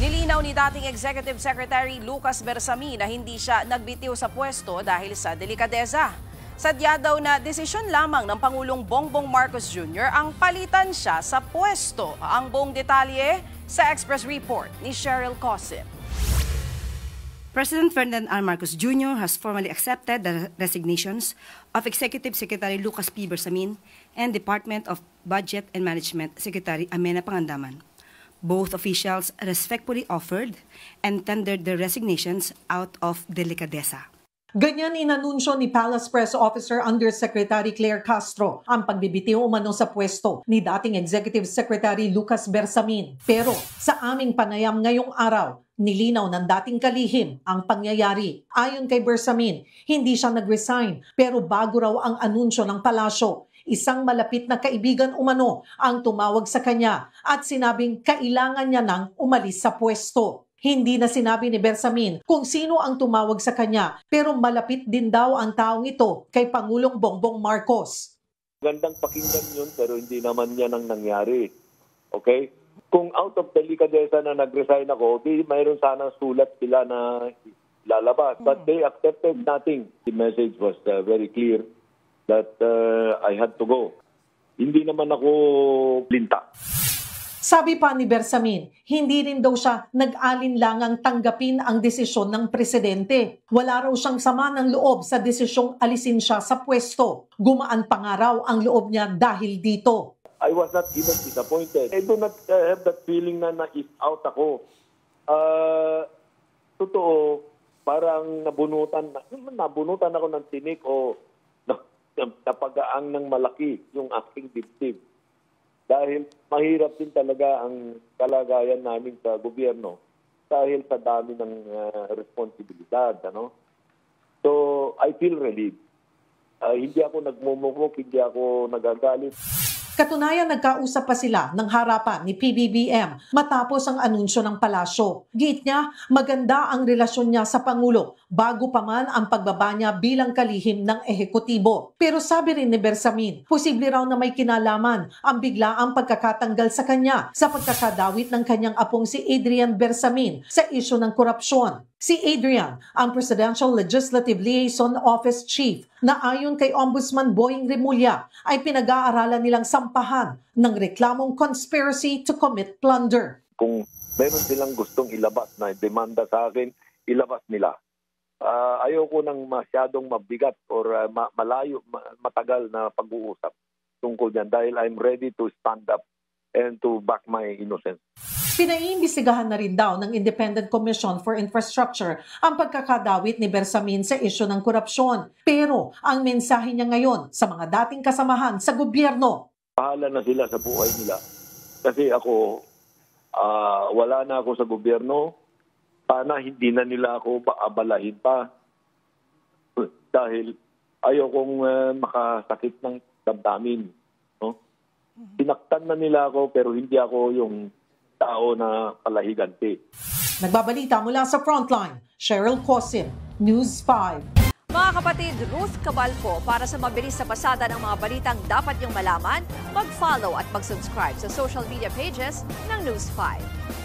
Nilinaw ni dating Executive Secretary Lucas Bersamin na hindi siya nagbitiw sa pwesto dahil sa delikadeza. Sadya daw na desisyon lamang ng Pangulong Bongbong Marcos Jr. ang palitan siya sa pwesto. Ang buong detalye sa Express Report ni Cheryl Cosim. President Ferdinand R. Marcos Jr. has formally accepted the resignations of Executive Secretary Lucas P. Bersamin and Department of Budget and Management Secretary Amenah Pangandaman. Both officials respectfully offered and tendered their resignations out of delicadeza. Ganyan inanunsyo ni Palace Press Officer Undersecretary Claire Castro ang pagbibitiw umano sa pwesto ni dating Executive Secretary Lucas Bersamin. Pero sa aming panayam ngayong araw, nilinaw ng dating kalihim ang pangyayari. Ayon kay Bersamin, hindi siya nag-resign pero bago raw ang anunsyo ng palasyo. Isang malapit na kaibigan umano ang tumawag sa kanya at sinabing kailangan niya nang umalis sa pwesto. Hindi na sinabi ni Bersamin kung sino ang tumawag sa kanya pero malapit din daw ang taong ito kay Pangulong Bongbong Marcos. Gandang pakinggan yun pero hindi naman yan ang nangyari. Okay? Kung out of delicadeza na nag-resign ako, di mayroon sana sulat sila na lalabas. But they accepted nothing. The message was very clear that I had to go. Hindi naman ako linta. Sabi pa ni Bersamin, hindi rin daw siya nag-alinlangang tanggapin ang desisyon ng presidente. Wala raw siyang sama ng loob sa desisyong alisin siya sa pwesto. Gumaan pa nga raw ang loob niya dahil dito. I was not even disappointed. I do not have that feeling na na-is out ako. Totoo, parang nabunutan ako ng tinik o napagaang ng malaki yung aking dibdib. Dahil mahirap din talaga ang kalagayan namin sa gobyerno dahil sa dami ng responsibilidad. Ano? So, I feel relieved. Hindi ako nagmumukmok, hindi ako nagagalit. Katunayan, nagkausap pa sila ng harapan ni PBBM matapos ang anunsyo ng palasyo. Giit niya, maganda ang relasyon niya sa Pangulo bago pa man ang pagbaba niya bilang kalihim ng ehekutibo. Pero sabi rin ni Bersamin, posible raw na may kinalaman ang biglaang pagkakatanggal sa kanya sa pagkakadawit ng kanyang apong si Adrian Bersamin sa isyu ng korupsyon. Si Adrian, ang Presidential Legislative Liaison Office Chief, na ayon kay Ombudsman Boying Remulla ay pinag-aaralan nilang sampahan ng reklamong conspiracy to commit plunder. Kung meron silang gustong ilabas na demanda sa akin, ilabas nila. Ayoko nang masyadong mabigat or matagal na pag-uusap tungkol yan dahil I'm ready to stand up and to back my innocence. Pinaiimbestigahan na rin daw ng Independent Commission for Infrastructure ang pagkakadawit ni Bersamin sa isyu ng korupsyon. Pero ang mensahe niya ngayon sa mga dating kasamahan sa gobyerno, bahala na sila sa buhay nila. Kasi ako, wala na ako sa gobyerno. Sana hindi na nila ako paabalahin pa. Dahil ayokong makasakit ng damdamin. No? Sinaktan na nila ako pero hindi ako yung tao na palahiganti. Nagbabalita mula sa Frontline, Cheryl Cosim, News 5. Mga kapatid, Ruth Cabalco, para sa mabilis na pasada ng mga balitang dapat niyong malaman, mag-follow at mag-subscribe sa social media pages ng News 5.